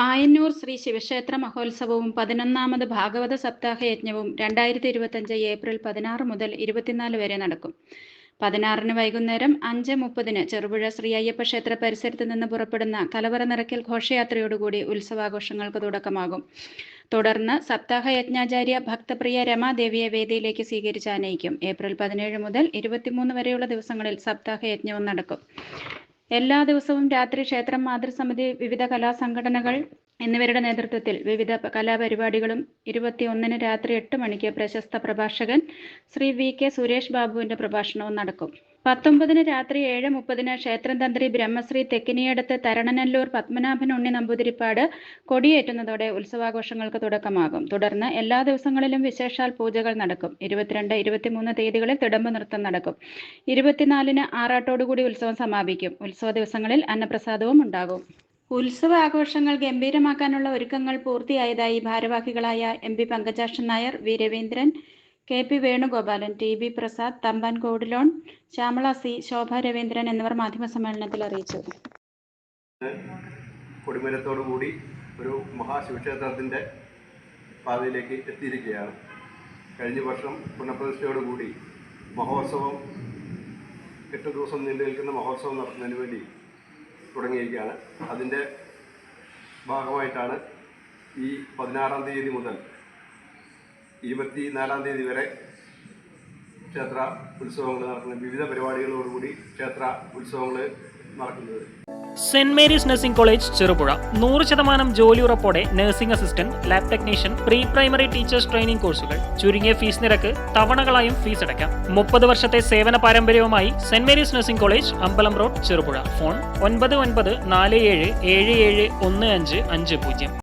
ആയന്നൂർ ശ്രീ ശിവക്ഷേത്ര മഹോത്സവവും 11ാമത് ഭാഗവത സപ്താഹ യജ്ഞവും 2025 ഏപ്രിൽ 16 മുതൽ 24 വരെ നടക്കും. 16-ന് വൈകുന്നേരം 5:30-ന് ചെറുപുഴ ശ്രീ അയ്യപ്പ ക്ഷേത്ര പരിസരത്ത് നിന്ന് പുറപ്പെടുന്ന കലവറ നിറയ്ക്കൽ ഘോഷയാത്രയോടുകൂടി ഉത്സവാഘോഷങ്ങൾക്ക് തുടക്കമാകും. തുടർന്ന് സപ്താഹ യജ്ഞാചാര്യ ഭക്തപ്രിയ രമാദേവിയെ വേദിയിലേക്ക് സ്വീകരിച്ച് ആനയിക്കും. ഏപ്രിൽ 17 മുതൽ 23 വരെയുള്ള ദിവസങ്ങളിൽ സപ്താഹ യജ്ഞവും നടക്കും. എല്ലാ ദിവസവും രാത്രി ക്ഷേത്രം മാതൃസമിതി, വിവിധ കലാസംഘടനകൾ എന്നിവരുടെ നേതൃത്വത്തിൽ വിവിധ കലാപരിപാടികളും 21-ന് രാത്രി 8 മണിക്ക് പ്രശസ്ത പ്രഭാഷകൻ ശ്രീ VK സുരേഷ് ബാബുവിന്റെ പ്രഭാഷണവും നടക്കും. 19-ന് രാത്രി 7:30-ന് ക്ഷേത്രം തന്ത്രി ബ്രഹ്മശ്രീ തെക്കിനിയടത്ത് തരണനല്ലൂർ പത്മനാഭൻ ഉണ്ണി നമ്പൂതിരിപ്പാട് കൊടിയേറ്റുന്നതോടെ ഉത്സവാഘോഷങ്ങൾക്ക് തുടക്കമാകും. തുടർന്ന് എല്ലാ ദിവസങ്ങളിലും വിശേഷാൽ പൂജകൾ നടക്കും. 22, 23 തീയതികളിൽ തിടമ്പ് നൃത്തം നടക്കും. 24-ന് ആറാട്ടോടുകൂടി ഉത്സവം സമാപിക്കും. ഉത്സവ ദിവസങ്ങളിൽ അന്നപ്രസാദവും ഉണ്ടാകും. ഉത്സവ ആഘോഷങ്ങൾ ഗംഭീരമാക്കാനുള്ള ഒരുക്കങ്ങൾ പൂർത്തിയായതായി ഭാരവാഹികളായ MP Pankajakshan Nair, V Raveendran, KP Venugopalan, TB Prasad, Thampan കോഡിലോൺ, Shyamala C, ശോഭ രവീന്ദ്രൻ എന്നിവർ മാധ്യമസമ്മേളനത്തിൽ അറിയിച്ചു. കൊടിമരത്തോടുകൂടി ഒരു മഹാശിവക്ഷേത്രത്തിൻ്റെ പാതയിലേക്ക് എത്തിയിരിക്കുകയാണ്. കഴിഞ്ഞ വർഷം പുനഃപ്രതിഷ്ഠയോടുകൂടി മഹോത്സവം 8 ദിവസം നീണ്ടു നിൽക്കുന്ന മഹോത്സവം നടത്തുന്നതിന് വേണ്ടി തുടങ്ങിയിരിക്കുകയാണ്. അതിൻ്റെ ഭാഗമായിട്ടാണ് ഈ 16-ാം തീയതി മുതൽ 24-ാം തീയതി വരെ ക്ഷേത്ര ഉത്സവങ്ങൾ നടക്കുന്നത്. വിവിധ പരിപാടികളോടുകൂടി ക്ഷേത്ര ഉത്സവങ്ങൾ നടക്കുന്നത്. Saint Mary's nursing college Cherupuzha 100% ജോലി ഉറപ്പോടെ nursing assistant, lab technician, pre primary teachers training കോഴ്സുകൾ. ചുരുങ്ങിയ ഫീസ് നിരക്ക് തവണകളായും ഫീസ് അടയ്ക്കാം. 30 വർഷത്തെ സേവന പാരമ്പര്യവുമായി സെന്റ് മേരീസ് നഴ്സിംഗ് കോളേജ്, അമ്പലം റോഡ്, ചെറുപുഴ. ഫോൺ 9947771550.